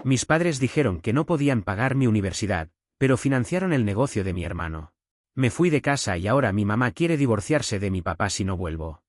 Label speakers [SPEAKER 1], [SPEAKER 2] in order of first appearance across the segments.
[SPEAKER 1] Mis padres dijeron que no podían pagar mi universidad, pero financiaron el negocio de mi hermano. Me fui de casa y ahora mi mamá quiere divorciarse de mi papá si no vuelvo.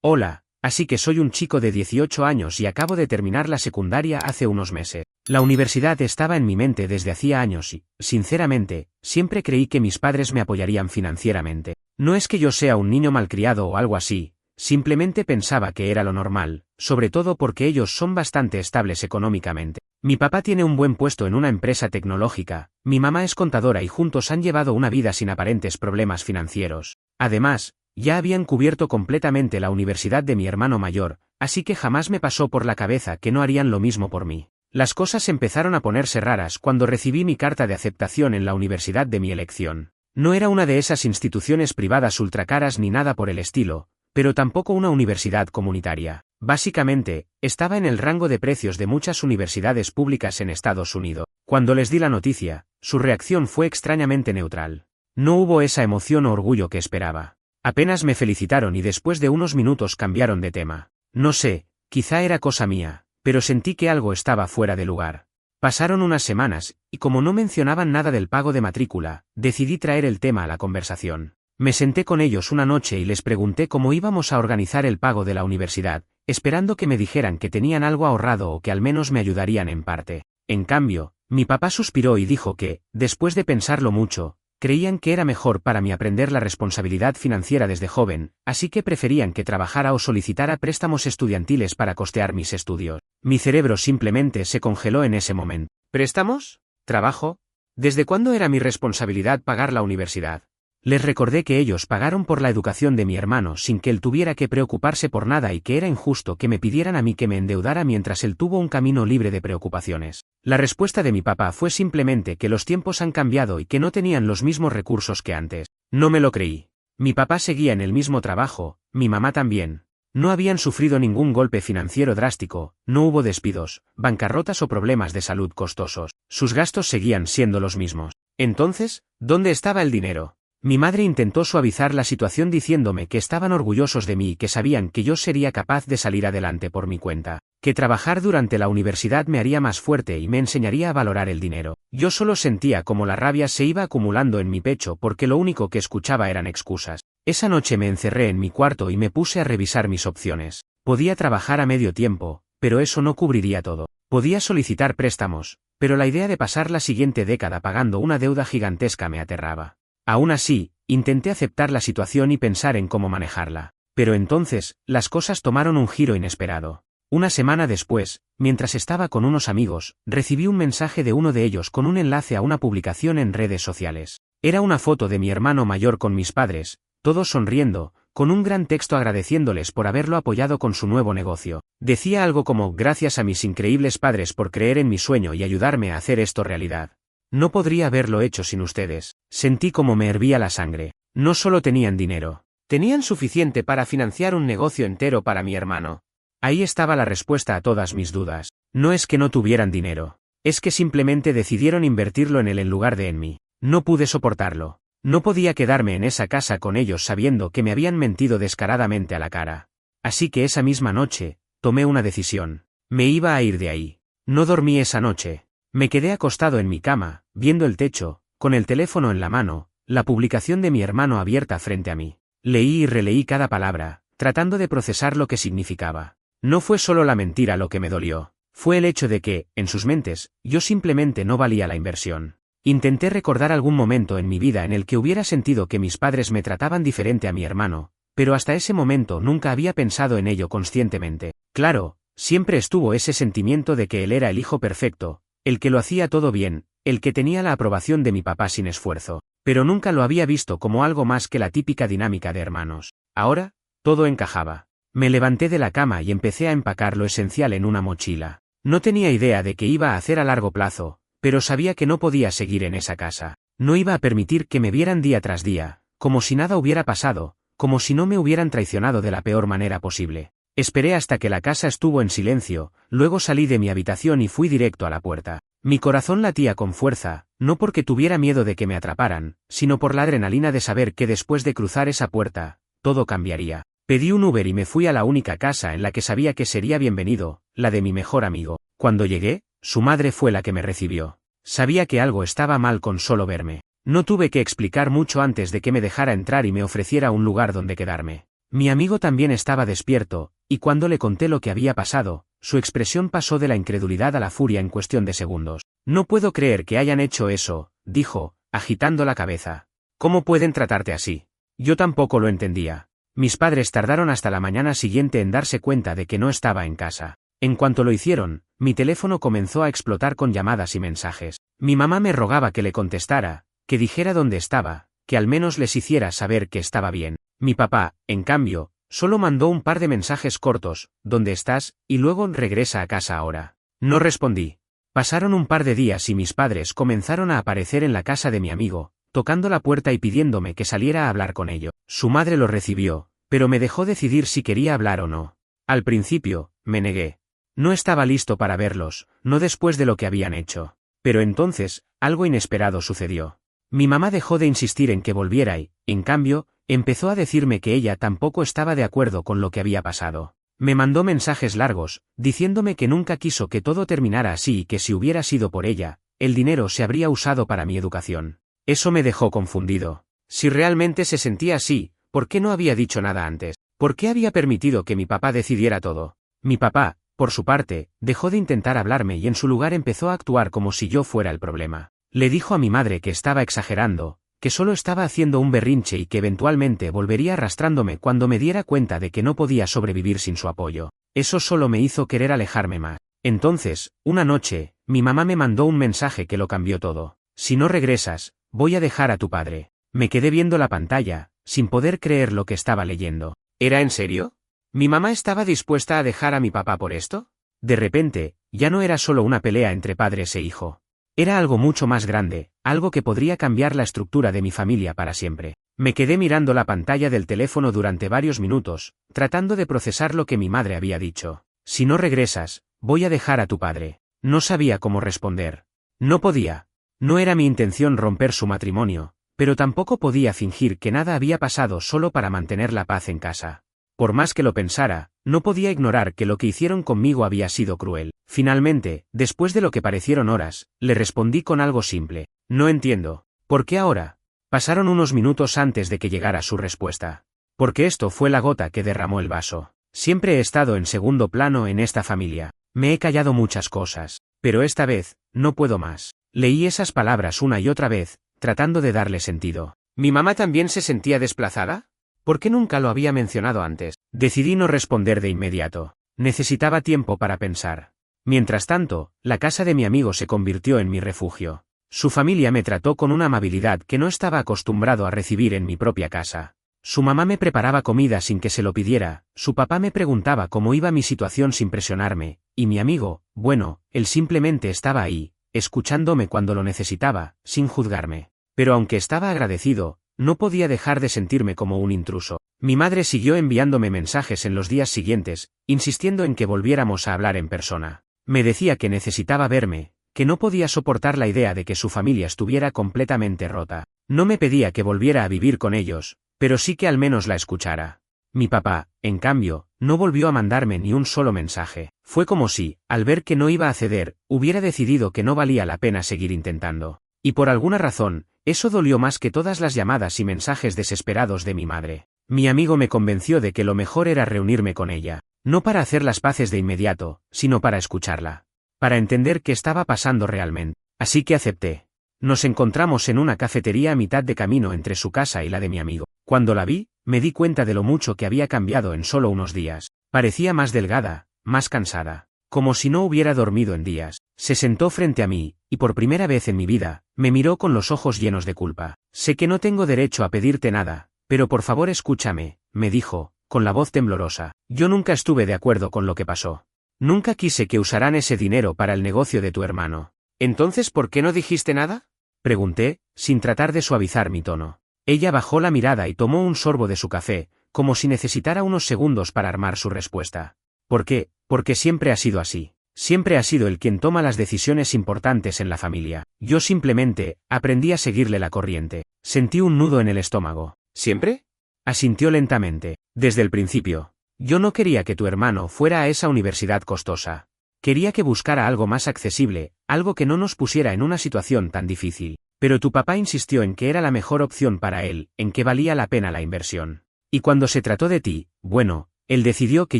[SPEAKER 1] Hola, así que soy un chico de 18 años y acabo de terminar la secundaria hace unos meses. La universidad estaba en mi mente desde hacía años y, sinceramente, siempre creí que mis padres me apoyarían financieramente. No es que yo sea un niño malcriado o algo así, simplemente pensaba que era lo normal, sobre todo porque ellos son bastante estables económicamente. Mi papá tiene un buen puesto en una empresa tecnológica, mi mamá es contadora y juntos han llevado una vida sin aparentes problemas financieros. Además, ya habían cubierto completamente la universidad de mi hermano mayor, así que jamás me pasó por la cabeza que no harían lo mismo por mí. Las cosas empezaron a ponerse raras cuando recibí mi carta de aceptación en la universidad de mi elección. No era una de esas instituciones privadas ultracaras ni nada por el estilo, pero tampoco una universidad comunitaria. Básicamente, estaba en el rango de precios de muchas universidades públicas en Estados Unidos. Cuando les di la noticia, su reacción fue extrañamente neutral. No hubo esa emoción o orgullo que esperaba. Apenas me felicitaron y después de unos minutos cambiaron de tema. No sé, quizá era cosa mía, pero sentí que algo estaba fuera de lugar. Pasaron unas semanas, y como no mencionaban nada del pago de matrícula, decidí traer el tema a la conversación. Me senté con ellos una noche y les pregunté cómo íbamos a organizar el pago de la universidad, esperando que me dijeran que tenían algo ahorrado o que al menos me ayudarían en parte. En cambio, mi papá suspiró y dijo que, después de pensarlo mucho, creían que era mejor para mí aprender la responsabilidad financiera desde joven, así que preferían que trabajara o solicitara préstamos estudiantiles para costear mis estudios. Mi cerebro simplemente se congeló en ese momento. ¿Préstamos? ¿Trabajo? ¿Desde cuándo era mi responsabilidad pagar la universidad? Les recordé que ellos pagaron por la educación de mi hermano sin que él tuviera que preocuparse por nada y que era injusto que me pidieran a mí que me endeudara mientras él tuvo un camino libre de preocupaciones. La respuesta de mi papá fue simplemente que los tiempos han cambiado y que no tenían los mismos recursos que antes. No me lo creí. Mi papá seguía en el mismo trabajo, mi mamá también. No habían sufrido ningún golpe financiero drástico, no hubo despidos, bancarrotas o problemas de salud costosos. Sus gastos seguían siendo los mismos. Entonces, ¿dónde estaba el dinero? Mi madre intentó suavizar la situación diciéndome que estaban orgullosos de mí y que sabían que yo sería capaz de salir adelante por mi cuenta, que trabajar durante la universidad me haría más fuerte y me enseñaría a valorar el dinero. Yo solo sentía como la rabia se iba acumulando en mi pecho porque lo único que escuchaba eran excusas. Esa noche me encerré en mi cuarto y me puse a revisar mis opciones. Podía trabajar a medio tiempo, pero eso no cubriría todo. Podía solicitar préstamos, pero la idea de pasar la siguiente década pagando una deuda gigantesca me aterraba. Aún así, intenté aceptar la situación y pensar en cómo manejarla. Pero entonces, las cosas tomaron un giro inesperado. Una semana después, mientras estaba con unos amigos, recibí un mensaje de uno de ellos con un enlace a una publicación en redes sociales. Era una foto de mi hermano mayor con mis padres, todos sonriendo, con un gran texto agradeciéndoles por haberlo apoyado con su nuevo negocio. Decía algo como: gracias a mis increíbles padres por creer en mi sueño y ayudarme a hacer esto realidad. No podría haberlo hecho sin ustedes. Sentí como me hervía la sangre. No solo tenían dinero. Tenían suficiente para financiar un negocio entero para mi hermano. Ahí estaba la respuesta a todas mis dudas. No es que no tuvieran dinero. Es que simplemente decidieron invertirlo en él en lugar de en mí. No pude soportarlo. No podía quedarme en esa casa con ellos sabiendo que me habían mentido descaradamente a la cara. Así que esa misma noche, tomé una decisión. Me iba a ir de ahí. No dormí esa noche. Me quedé acostado en mi cama, viendo el techo, con el teléfono en la mano, la publicación de mi hermano abierta frente a mí. Leí y releí cada palabra, tratando de procesar lo que significaba. No fue solo la mentira lo que me dolió, fue el hecho de que, en sus mentes, yo simplemente no valía la inversión. Intenté recordar algún momento en mi vida en el que hubiera sentido que mis padres me trataban diferente a mi hermano, pero hasta ese momento nunca había pensado en ello conscientemente. Claro, siempre estuvo ese sentimiento de que él era el hijo perfecto, el que lo hacía todo bien, el que tenía la aprobación de mi papá sin esfuerzo, pero nunca lo había visto como algo más que la típica dinámica de hermanos. Ahora, todo encajaba. Me levanté de la cama y empecé a empacar lo esencial en una mochila. No tenía idea de qué iba a hacer a largo plazo, pero sabía que no podía seguir en esa casa. No iba a permitir que me vieran día tras día, como si nada hubiera pasado, como si no me hubieran traicionado de la peor manera posible. Esperé hasta que la casa estuvo en silencio, luego salí de mi habitación y fui directo a la puerta. Mi corazón latía con fuerza, no porque tuviera miedo de que me atraparan, sino por la adrenalina de saber que después de cruzar esa puerta, todo cambiaría. Pedí un Uber y me fui a la única casa en la que sabía que sería bienvenido, la de mi mejor amigo. Cuando llegué, Su madre fue la que me recibió. Sabía que algo estaba mal con solo verme. No tuve que explicar mucho antes de que me dejara entrar y me ofreciera un lugar donde quedarme. Mi amigo también estaba despierto, y cuando le conté lo que había pasado, su expresión pasó de la incredulidad a la furia en cuestión de segundos. No puedo creer que hayan hecho eso, dijo, agitando la cabeza. ¿Cómo pueden tratarte así? Yo tampoco lo entendía. Mis padres tardaron hasta la mañana siguiente en darse cuenta de que no estaba en casa. En cuanto lo hicieron, mi teléfono comenzó a explotar con llamadas y mensajes. Mi mamá me rogaba que le contestara, que dijera dónde estaba, que al menos les hiciera saber que estaba bien. Mi papá, en cambio, solo mandó un par de mensajes cortos, ¿dónde estás? Y luego regresa a casa ahora. No respondí. Pasaron un par de días y mis padres comenzaron a aparecer en la casa de mi amigo, tocando la puerta y pidiéndome que saliera a hablar con ellos. Su madre lo recibió, pero me dejó decidir si quería hablar o no. Al principio, me negué. No estaba listo para verlos, no después de lo que habían hecho. Pero entonces, algo inesperado sucedió. Mi mamá dejó de insistir en que volviera y, en cambio, empezó a decirme que ella tampoco estaba de acuerdo con lo que había pasado. Me mandó mensajes largos, diciéndome que nunca quiso que todo terminara así y que si hubiera sido por ella, el dinero se habría usado para mi educación. Eso me dejó confundido. Si realmente se sentía así, ¿por qué no había dicho nada antes? ¿Por qué había permitido que mi papá decidiera todo? Mi papá, por su parte, dejó de intentar hablarme y en su lugar empezó a actuar como si yo fuera el problema. Le dijo a mi madre que estaba exagerando, que solo estaba haciendo un berrinche y que eventualmente volvería arrastrándome cuando me diera cuenta de que no podía sobrevivir sin su apoyo. Eso solo me hizo querer alejarme más. Entonces, una noche, mi mamá me mandó un mensaje que lo cambió todo. Si no regresas, voy a dejar a tu padre. Me quedé viendo la pantalla, sin poder creer lo que estaba leyendo. ¿Era en serio? ¿Mi mamá estaba dispuesta a dejar a mi papá por esto? De repente, ya no era solo una pelea entre padres e hijo. Era algo mucho más grande, algo que podría cambiar la estructura de mi familia para siempre. Me quedé mirando la pantalla del teléfono durante varios minutos, tratando de procesar lo que mi madre había dicho. Si no regresas, voy a dejar a tu padre. No sabía cómo responder. No podía. No era mi intención romper su matrimonio, pero tampoco podía fingir que nada había pasado solo para mantener la paz en casa. Por más que lo pensara, no podía ignorar que lo que hicieron conmigo había sido cruel. Finalmente, después de lo que parecieron horas, le respondí con algo simple. No entiendo. ¿Por qué ahora? Pasaron unos minutos antes de que llegara su respuesta. Porque esto fue la gota que derramó el vaso. Siempre he estado en segundo plano en esta familia. Me he callado muchas cosas. Pero esta vez, no puedo más. Leí esas palabras una y otra vez, tratando de darle sentido. ¿Mi mamá también se sentía desplazada? ¿Por qué nunca lo había mencionado antes? Decidí no responder de inmediato. Necesitaba tiempo para pensar. Mientras tanto, la casa de mi amigo se convirtió en mi refugio. Su familia me trató con una amabilidad que no estaba acostumbrado a recibir en mi propia casa. Su mamá me preparaba comida sin que se lo pidiera, su papá me preguntaba cómo iba mi situación sin presionarme, y mi amigo, bueno, él simplemente estaba ahí, escuchándome cuando lo necesitaba, sin juzgarme. Pero aunque estaba agradecido, no podía dejar de sentirme como un intruso. Mi madre siguió enviándome mensajes en los días siguientes, insistiendo en que volviéramos a hablar en persona. Me decía que necesitaba verme, que no podía soportar la idea de que su familia estuviera completamente rota. No me pedía que volviera a vivir con ellos, pero sí que al menos la escuchara. Mi papá, en cambio, no volvió a mandarme ni un solo mensaje. Fue como si, al ver que no iba a ceder, hubiera decidido que no valía la pena seguir intentando. Y por alguna razón, eso dolió más que todas las llamadas y mensajes desesperados de mi madre. Mi amigo me convenció de que lo mejor era reunirme con ella, no para hacer las paces de inmediato, sino para escucharla. Para entender qué estaba pasando realmente. Así que acepté. Nos encontramos en una cafetería a mitad de camino entre su casa y la de mi amigo. Cuando la vi, me di cuenta de lo mucho que había cambiado en solo unos días. Parecía más delgada, más cansada, como si no hubiera dormido en días. Se sentó frente a mí, y por primera vez en mi vida, me miró con los ojos llenos de culpa. Sé que no tengo derecho a pedirte nada, pero por favor escúchame, me dijo, con la voz temblorosa. Yo nunca estuve de acuerdo con lo que pasó. Nunca quise que usaran ese dinero para el negocio de tu hermano. ¿Entonces por qué no dijiste nada? Pregunté, sin tratar de suavizar mi tono. Ella bajó la mirada y tomó un sorbo de su café, como si necesitara unos segundos para armar su respuesta. ¿Por qué? Porque siempre ha sido así. Siempre ha sido el quien toma las decisiones importantes en la familia. Yo simplemente, aprendí a seguirle la corriente. Sentí un nudo en el estómago. ¿Siempre? Asintió lentamente. Desde el principio. Yo no quería que tu hermano fuera a esa universidad costosa. Quería que buscara algo más accesible, algo que no nos pusiera en una situación tan difícil. Pero tu papá insistió en que era la mejor opción para él, en que valía la pena la inversión. Y cuando se trató de ti, bueno, él decidió que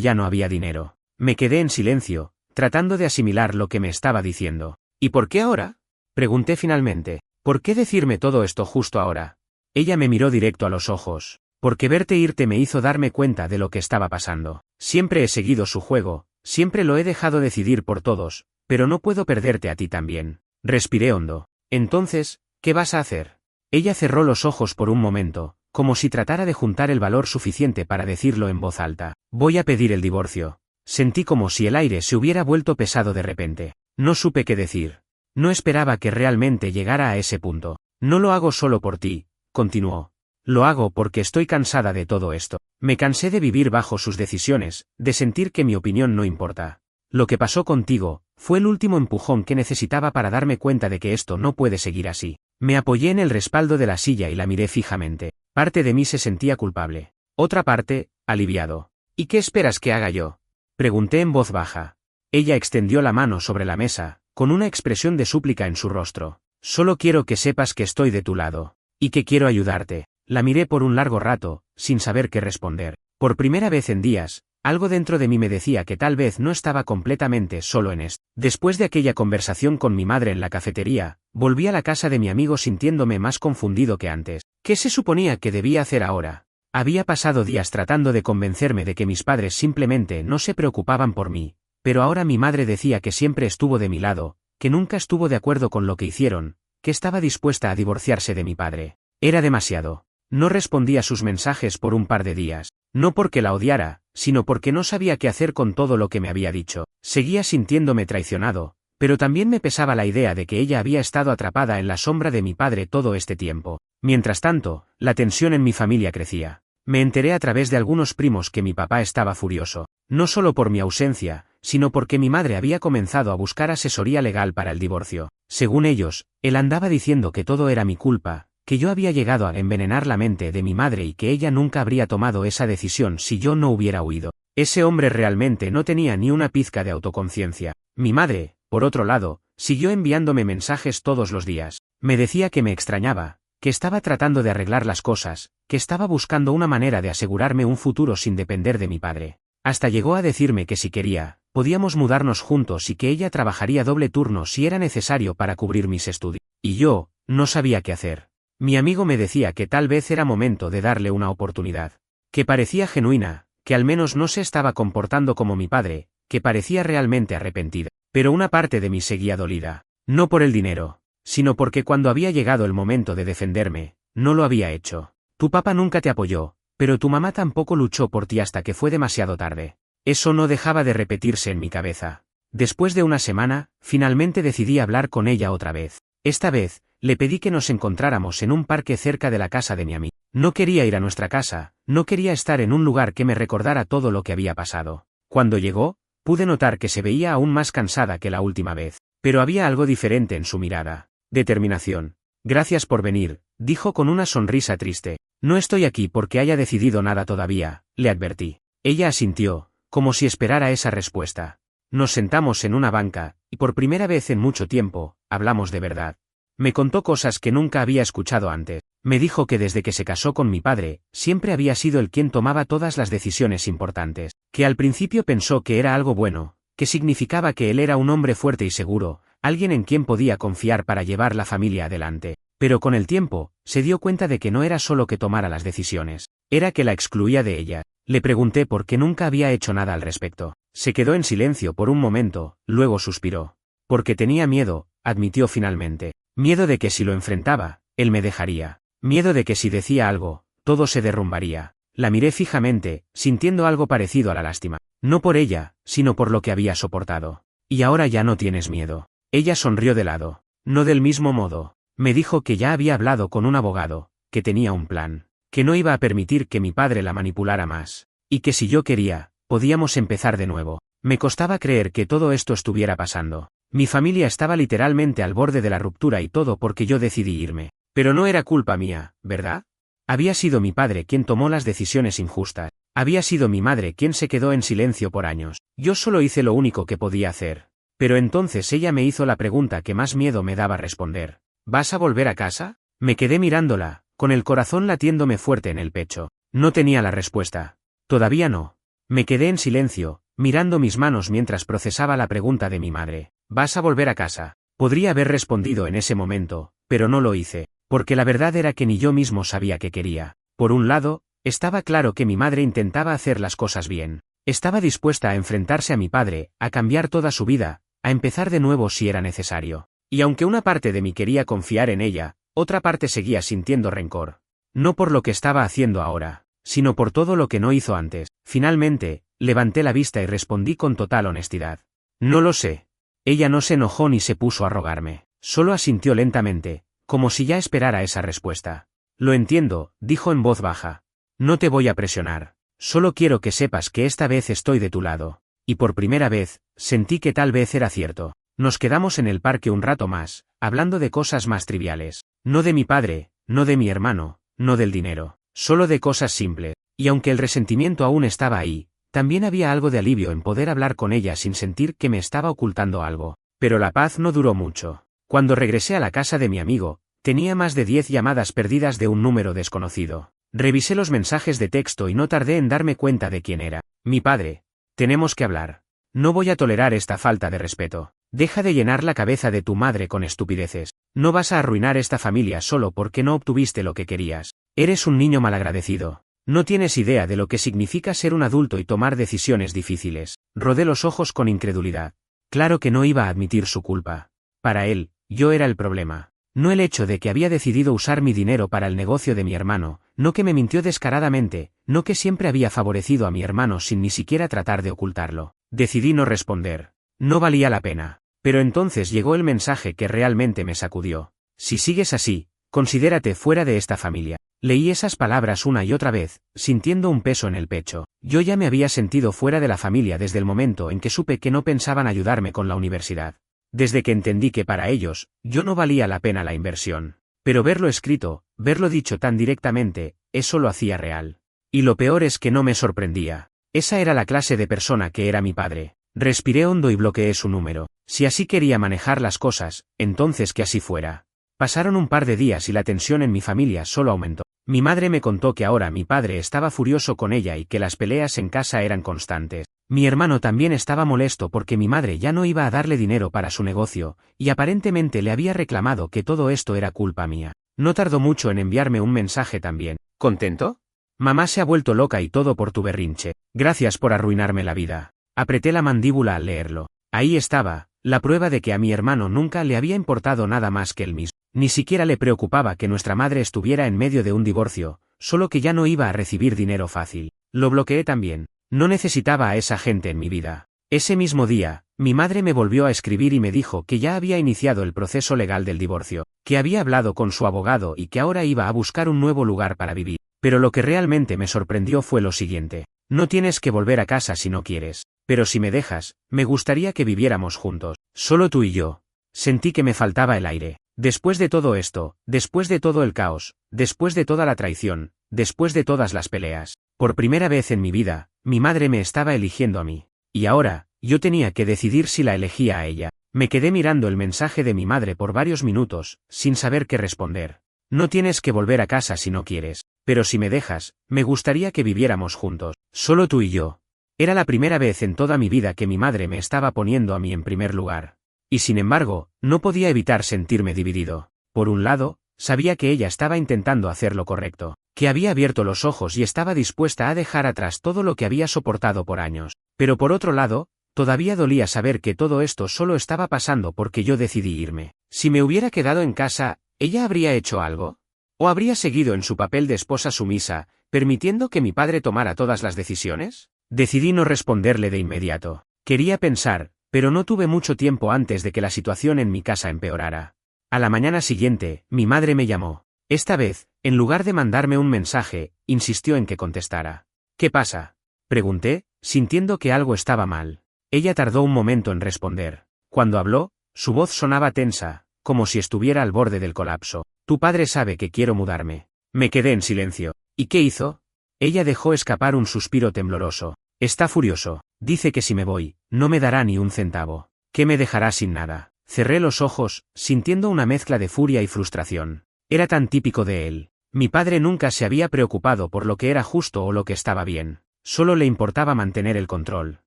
[SPEAKER 1] ya no había dinero. Me quedé en silencio, tratando de asimilar lo que me estaba diciendo. ¿Y por qué ahora? Pregunté finalmente. ¿Por qué decirme todo esto justo ahora? Ella me miró directo a los ojos. Porque verte irte me hizo darme cuenta de lo que estaba pasando. Siempre he seguido su juego, siempre lo he dejado decidir por todos, pero no puedo perderte a ti también. Respiré hondo. Entonces, ¿qué vas a hacer? Ella cerró los ojos por un momento, como si tratara de juntar el valor suficiente para decirlo en voz alta. Voy a pedir el divorcio. Sentí como si el aire se hubiera vuelto pesado de repente. No supe qué decir. No esperaba que realmente llegara a ese punto. No lo hago solo por ti, continuó. Lo hago porque estoy cansada de todo esto. Me cansé de vivir bajo sus decisiones, de sentir que mi opinión no importa. Lo que pasó contigo fue el último empujón que necesitaba para darme cuenta de que esto no puede seguir así. Me apoyé en el respaldo de la silla y la miré fijamente. Parte de mí se sentía culpable. Otra parte, aliviado. ¿Y qué esperas que haga yo? Pregunté en voz baja. Ella extendió la mano sobre la mesa, con una expresión de súplica en su rostro. Solo quiero que sepas que estoy de tu lado. Y que quiero ayudarte. La miré por un largo rato, sin saber qué responder. Por primera vez en días, algo dentro de mí me decía que tal vez no estaba completamente solo en esto. Después de aquella conversación con mi madre en la cafetería, volví a la casa de mi amigo sintiéndome más confundido que antes. ¿Qué se suponía que debía hacer ahora? Había pasado días tratando de convencerme de que mis padres simplemente no se preocupaban por mí, pero ahora mi madre decía que siempre estuvo de mi lado, que nunca estuvo de acuerdo con lo que hicieron, que estaba dispuesta a divorciarse de mi padre. Era demasiado. No respondí a sus mensajes por un par de días, no porque la odiara, sino porque no sabía qué hacer con todo lo que me había dicho. Seguía sintiéndome traicionado, pero también me pesaba la idea de que ella había estado atrapada en la sombra de mi padre todo este tiempo. Mientras tanto, la tensión en mi familia crecía. Me enteré a través de algunos primos que mi papá estaba furioso, no solo por mi ausencia, sino porque mi madre había comenzado a buscar asesoría legal para el divorcio. Según ellos, él andaba diciendo que todo era mi culpa, que yo había llegado a envenenar la mente de mi madre y que ella nunca habría tomado esa decisión si yo no hubiera huido. Ese hombre realmente no tenía ni una pizca de autoconciencia. Mi madre, por otro lado, siguió enviándome mensajes todos los días. Me decía que me extrañaba, que estaba tratando de arreglar las cosas, que estaba buscando una manera de asegurarme un futuro sin depender de mi padre. Hasta llegó a decirme que si quería, podíamos mudarnos juntos y que ella trabajaría doble turno si era necesario para cubrir mis estudios. Y yo, no sabía qué hacer. Mi amigo me decía que tal vez era momento de darle una oportunidad. Que parecía genuina, que al menos no se estaba comportando como mi padre, que parecía realmente arrepentida. Pero una parte de mí seguía dolida. No por el dinero, sino porque cuando había llegado el momento de defenderme, no lo había hecho. Tu papá nunca te apoyó, pero tu mamá tampoco luchó por ti hasta que fue demasiado tarde. Eso no dejaba de repetirse en mi cabeza. Después de una semana, finalmente decidí hablar con ella otra vez. Esta vez, le pedí que nos encontráramos en un parque cerca de la casa de mi amigo. No quería ir a nuestra casa, no quería estar en un lugar que me recordara todo lo que había pasado. Cuando llegó, pude notar que se veía aún más cansada que la última vez, pero había algo diferente en su mirada. Determinación. Gracias por venir, dijo con una sonrisa triste. No estoy aquí porque haya decidido nada todavía, le advertí. Ella asintió, como si esperara esa respuesta. Nos sentamos en una banca, y por primera vez en mucho tiempo, hablamos de verdad. Me contó cosas que nunca había escuchado antes. Me dijo que desde que se casó con mi padre, siempre había sido él quien tomaba todas las decisiones importantes, que al principio pensó que era algo bueno, que significaba que él era un hombre fuerte y seguro, alguien en quien podía confiar para llevar la familia adelante. Pero con el tiempo, se dio cuenta de que no era solo que tomara las decisiones, era que la excluía de ella. Le pregunté por qué nunca había hecho nada al respecto. Se quedó en silencio por un momento, luego suspiró. Porque tenía miedo, admitió finalmente. Miedo de que si lo enfrentaba, él me dejaría. Miedo de que si decía algo, todo se derrumbaría. La miré fijamente, sintiendo algo parecido a la lástima. No por ella, sino por lo que había soportado. Y ahora ya no tienes miedo. Ella sonrió de lado. No del mismo modo. Me dijo que ya había hablado con un abogado, que tenía un plan, que no iba a permitir que mi padre la manipulara más, y que si yo quería, podíamos empezar de nuevo. Me costaba creer que todo esto estuviera pasando. Mi familia estaba literalmente al borde de la ruptura y todo porque yo decidí irme. Pero no era culpa mía, ¿verdad? Había sido mi padre quien tomó las decisiones injustas. Había sido mi madre quien se quedó en silencio por años. Yo solo hice lo único que podía hacer. Pero entonces ella me hizo la pregunta que más miedo me daba responder. ¿Vas a volver a casa? Me quedé mirándola, con el corazón latiéndome fuerte en el pecho. No tenía la respuesta. Todavía no. Me quedé en silencio, mirando mis manos mientras procesaba la pregunta de mi madre. ¿Vas a volver a casa? Podría haber respondido en ese momento, pero no lo hice, porque la verdad era que ni yo mismo sabía qué quería. Por un lado, estaba claro que mi madre intentaba hacer las cosas bien. Estaba dispuesta a enfrentarse a mi padre, a cambiar toda su vida, a empezar de nuevo si era necesario. Y aunque una parte de mí quería confiar en ella, otra parte seguía sintiendo rencor. No por lo que estaba haciendo ahora, sino por todo lo que no hizo antes. Finalmente, levanté la vista y respondí con total honestidad. No lo sé. Ella no se enojó ni se puso a rogarme, solo asintió lentamente, como si ya esperara esa respuesta. Lo entiendo, dijo en voz baja. No te voy a presionar. Solo quiero que sepas que esta vez estoy de tu lado. Y por primera vez, sentí que tal vez era cierto. Nos quedamos en el parque un rato más, hablando de cosas más triviales. No de mi padre, no de mi hermano, no del dinero. Solo de cosas simples. Y aunque el resentimiento aún estaba ahí, también había algo de alivio en poder hablar con ella sin sentir que me estaba ocultando algo. Pero la paz no duró mucho. Cuando regresé a la casa de mi amigo, tenía más de 10 llamadas perdidas de un número desconocido. Revisé los mensajes de texto y no tardé en darme cuenta de quién era. Mi padre. Tenemos que hablar. No voy a tolerar esta falta de respeto. Deja de llenar la cabeza de tu madre con estupideces. No vas a arruinar esta familia solo porque no obtuviste lo que querías. Eres un niño malagradecido. No tienes idea de lo que significa ser un adulto y tomar decisiones difíciles. Rodé los ojos con incredulidad. Claro que no iba a admitir su culpa. Para él, yo era el problema. No el hecho de que había decidido usar mi dinero para el negocio de mi hermano, no que me mintió descaradamente, no que siempre había favorecido a mi hermano sin ni siquiera tratar de ocultarlo. Decidí no responder. No valía la pena. Pero entonces llegó el mensaje que realmente me sacudió. Si sigues así, considérate fuera de esta familia. Leí esas palabras una y otra vez, sintiendo un peso en el pecho. Yo ya me había sentido fuera de la familia desde el momento en que supe que no pensaban ayudarme con la universidad. Desde que entendí que para ellos, yo no valía la pena la inversión. Pero verlo escrito, verlo dicho tan directamente, eso lo hacía real. Y lo peor es que no me sorprendía. Esa era la clase de persona que era mi padre. Respiré hondo y bloqueé su número. Si así quería manejar las cosas, entonces que así fuera. Pasaron un par de días y la tensión en mi familia solo aumentó. Mi madre me contó que ahora mi padre estaba furioso con ella y que las peleas en casa eran constantes. Mi hermano también estaba molesto porque mi madre ya no iba a darle dinero para su negocio, y aparentemente le había reclamado que todo esto era culpa mía. No tardó mucho en enviarme un mensaje también. ¿Contento? Mamá se ha vuelto loca y todo por tu berrinche. Gracias por arruinarme la vida. Apreté la mandíbula al leerlo. Ahí estaba, la prueba de que a mi hermano nunca le había importado nada más que él mismo. Ni siquiera le preocupaba que nuestra madre estuviera en medio de un divorcio, solo que ya no iba a recibir dinero fácil. Lo bloqueé también. No necesitaba a esa gente en mi vida. Ese mismo día, mi madre me volvió a escribir y me dijo que ya había iniciado el proceso legal del divorcio, que había hablado con su abogado y que ahora iba a buscar un nuevo lugar para vivir. Pero lo que realmente me sorprendió fue lo siguiente. No tienes que volver a casa si no quieres, pero si me dejas, me gustaría que viviéramos juntos, solo tú y yo. Sentí que me faltaba el aire. Después de todo esto, después de todo el caos, después de toda la traición, después de todas las peleas, por primera vez en mi vida, mi madre me estaba eligiendo a mí. Y ahora, yo tenía que decidir si la elegía a ella. Me quedé mirando el mensaje de mi madre por varios minutos, sin saber qué responder. No tienes que volver a casa si no quieres, pero si me dejas, me gustaría que viviéramos juntos, solo tú y yo. Era la primera vez en toda mi vida que mi madre me estaba poniendo a mí en primer lugar. Y sin embargo, no podía evitar sentirme dividido. Por un lado, sabía que ella estaba intentando hacer lo correcto, que había abierto los ojos y estaba dispuesta a dejar atrás todo lo que había soportado por años. Pero por otro lado, todavía dolía saber que todo esto solo estaba pasando porque yo decidí irme. Si me hubiera quedado en casa, ¿ella habría hecho algo? ¿O habría seguido en su papel de esposa sumisa, permitiendo que mi padre tomara todas las decisiones? Decidí no responderle de inmediato. Quería pensar, pero no tuve mucho tiempo antes de que la situación en mi casa empeorara. A la mañana siguiente, mi madre me llamó. Esta vez, en lugar de mandarme un mensaje, insistió en que contestara. ¿Qué pasa?, pregunté, sintiendo que algo estaba mal. Ella tardó un momento en responder. Cuando habló, su voz sonaba tensa, como si estuviera al borde del colapso. Tu padre sabe que quiero mudarme. Me quedé en silencio. ¿Y qué hizo? Ella dejó escapar un suspiro tembloroso. Está furioso. Dice que si me voy, no me dará ni un centavo. ¿Qué me dejará sin nada? Cerré los ojos, sintiendo una mezcla de furia y frustración. Era tan típico de él. Mi padre nunca se había preocupado por lo que era justo o lo que estaba bien. Solo le importaba mantener el control.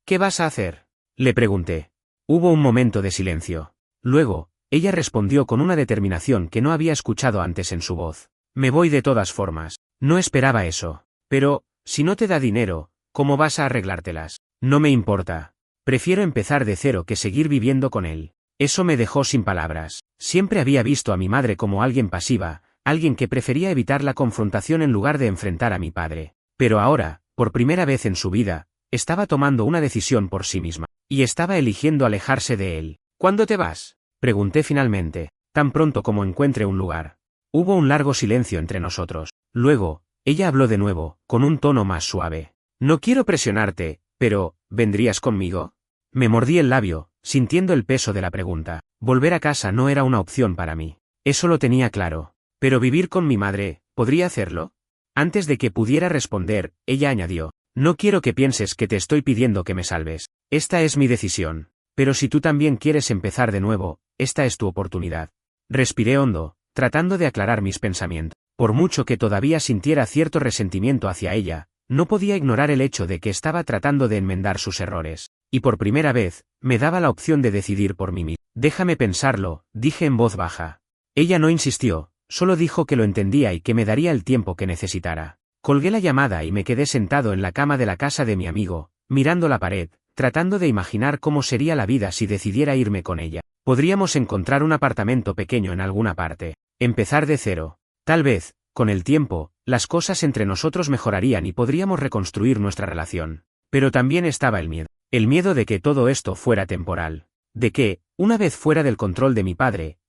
[SPEAKER 1] ¿Qué vas a hacer?, le pregunté. Hubo un momento de silencio. Luego, ella respondió con una determinación que no había escuchado antes en su voz. Me voy de todas formas. No esperaba eso. Pero, si no te da dinero, ¿cómo vas a arreglártelas? No me importa. Prefiero empezar de cero que seguir viviendo con él. Eso me dejó sin palabras. Siempre había visto a mi madre como alguien pasiva, alguien que prefería evitar la confrontación en lugar de enfrentar a mi padre. Pero ahora, por primera vez en su vida, estaba tomando una decisión por sí misma. Y estaba eligiendo alejarse de él. ¿Cuándo te vas?, pregunté finalmente. Tan pronto como encuentre un lugar. Hubo un largo silencio entre nosotros. Luego, ella habló de nuevo, con un tono más suave. No quiero presionarte, pero, ¿vendrías conmigo? Me mordí el labio, sintiendo el peso de la pregunta. Volver a casa no era una opción para mí. Eso lo tenía claro. Pero vivir con mi madre, ¿podría hacerlo? Antes de que pudiera responder, ella añadió. No quiero que pienses que te estoy pidiendo que me salves. Esta es mi decisión. Pero si tú también quieres empezar de nuevo, esta es tu oportunidad. Respiré hondo, tratando de aclarar mis pensamientos. Por mucho que todavía sintiera cierto resentimiento hacia ella, no podía ignorar el hecho de que estaba tratando de enmendar sus errores. Y por primera vez, me daba la opción de decidir por mí mismo. Déjame pensarlo, dije en voz baja. Ella no insistió, solo dijo que lo entendía y que me daría el tiempo que necesitara. Colgué la llamada y me quedé sentado en la cama de la casa de mi amigo, mirando la pared, tratando de imaginar cómo sería la vida si decidiera irme con ella. Podríamos encontrar un apartamento pequeño en alguna parte. Empezar de cero. Tal vez, con el tiempo, las cosas entre nosotros mejorarían y podríamos reconstruir nuestra relación. Pero también estaba el miedo. El miedo de que todo esto fuera temporal. De que, una vez fuera del control de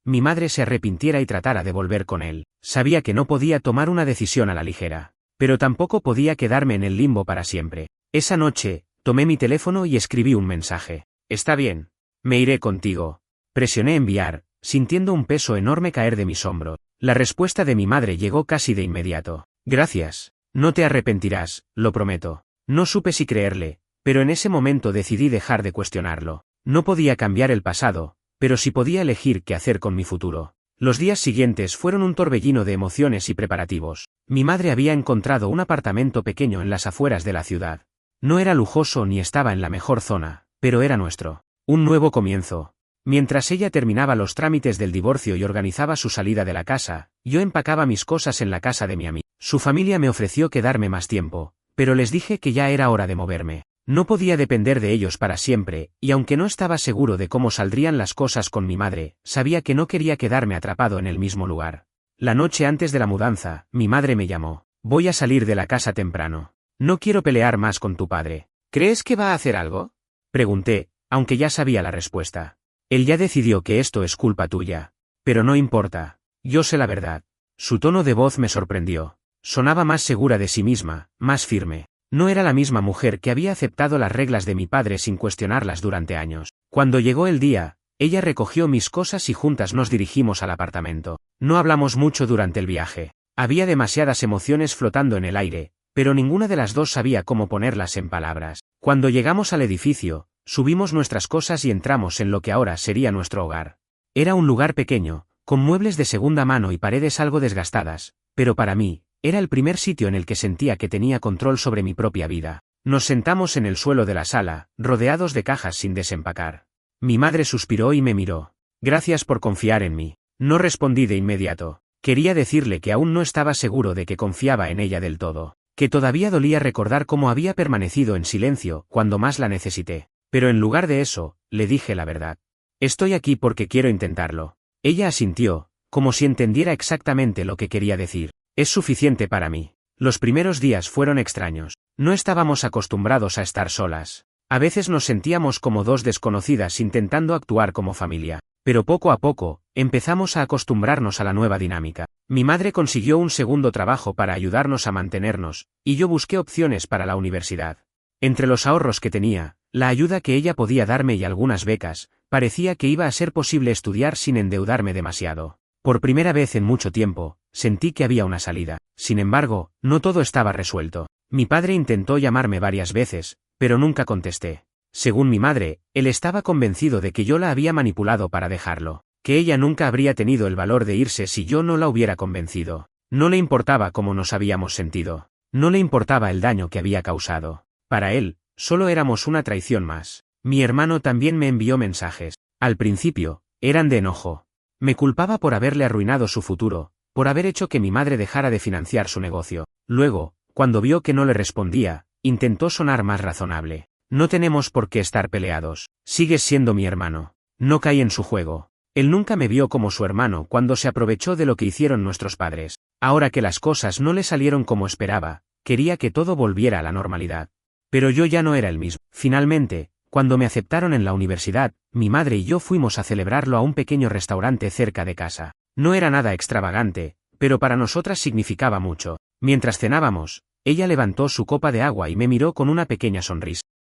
[SPEAKER 1] mi madre se arrepintiera y tratara de volver con él. Sabía que no podía tomar una decisión a la ligera. Pero tampoco podía quedarme en el limbo para siempre. Esa noche, tomé mi teléfono y escribí un mensaje. Está bien. Me iré contigo. Presioné enviar, sintiendo un peso enorme caer de mis hombros. La respuesta de mi madre llegó casi de inmediato. Gracias. No te arrepentirás, lo prometo. No supe si creerle, pero en ese momento decidí dejar de cuestionarlo. No podía cambiar el pasado, pero sí podía elegir qué hacer con mi futuro. Los días siguientes fueron un torbellino de emociones y preparativos. Mi madre había encontrado un apartamento pequeño en las afueras de la ciudad. No era lujoso ni estaba en la mejor zona, pero era nuestro. Un nuevo comienzo. Mientras ella terminaba los trámites del divorcio y organizaba su salida de la casa, yo empacaba mis cosas en la casa de mi amigo. Su familia me ofreció quedarme más tiempo, pero les dije que ya era hora de moverme. No podía depender de ellos para siempre, y aunque no estaba seguro de cómo saldrían las cosas con mi madre, sabía que no quería quedarme atrapado en el mismo lugar. La noche antes de la mudanza, mi madre me llamó. Voy a salir de la casa temprano. No quiero pelear más con tu padre. ¿Crees que va a hacer algo?, pregunté, aunque ya sabía la respuesta. Él ya decidió que esto es culpa tuya. Pero no importa. Yo sé la verdad. Su tono de voz me sorprendió. Sonaba más segura de sí misma, más firme. No era la misma mujer que había aceptado las reglas de mi padre sin cuestionarlas durante años. Cuando llegó el día, ella recogió mis cosas y juntas nos dirigimos al apartamento. No hablamos mucho durante el viaje. Había demasiadas emociones flotando en el aire, pero ninguna de las dos sabía cómo ponerlas en palabras. Cuando llegamos al edificio, subimos nuestras cosas y entramos en lo que ahora sería nuestro hogar. Era un lugar pequeño, con muebles de segunda mano y paredes algo desgastadas, pero para mí, era el primer sitio en el que sentía que tenía control sobre mi propia vida. Nos sentamos en el suelo de la sala, rodeados de cajas sin desempacar. Mi madre suspiró y me miró. Gracias por confiar en mí. No respondí de inmediato. Quería decirle que aún no estaba seguro de que confiaba en ella del todo, que todavía dolía recordar cómo había permanecido en silencio cuando más la necesité. Pero en lugar de eso, le dije la verdad. Estoy aquí porque quiero intentarlo. Ella asintió, como si entendiera exactamente lo que quería decir. Es suficiente para mí. Los primeros días fueron extraños. No estábamos acostumbrados a estar solas. A veces nos sentíamos como dos desconocidas intentando actuar como familia. Pero poco a poco, empezamos a acostumbrarnos a la nueva dinámica. Mi madre consiguió un segundo trabajo para ayudarnos a mantenernos, y yo busqué opciones para la universidad. Entre los ahorros que tenía, la ayuda que ella podía darme y algunas becas, parecía que iba a ser posible estudiar sin endeudarme demasiado. Por primera vez en mucho tiempo, sentí que había una salida. Sin embargo, no todo estaba resuelto. Mi padre intentó llamarme varias veces, pero nunca contesté. Según mi madre, él estaba convencido de que yo la había manipulado para dejarlo, que ella nunca habría tenido el valor de irse si yo no la hubiera convencido. No le importaba cómo nos habíamos sentido. No le importaba el daño que había causado. Para él, solo éramos una traición más. Mi hermano también me envió mensajes. Al principio, eran de enojo. Me culpaba por haberle arruinado su futuro, por haber hecho que mi madre dejara de financiar su negocio. Luego, cuando vio que no le respondía, intentó sonar más razonable. No tenemos por qué estar peleados. Sigues siendo mi hermano. No caí en su juego. Él nunca me vio como su hermano cuando se aprovechó de lo que hicieron nuestros padres. Ahora que las cosas no le salieron como esperaba, quería que todo volviera a la normalidad. Pero yo ya no era el mismo. Finalmente, cuando me aceptaron en la universidad, mi madre y yo fuimos a celebrarlo a un pequeño restaurante cerca de casa. No era nada extravagante, pero para nosotras significaba mucho. Mientras cenábamos, ella levantó su copa de agua y me miró con una pequeña sonrisa.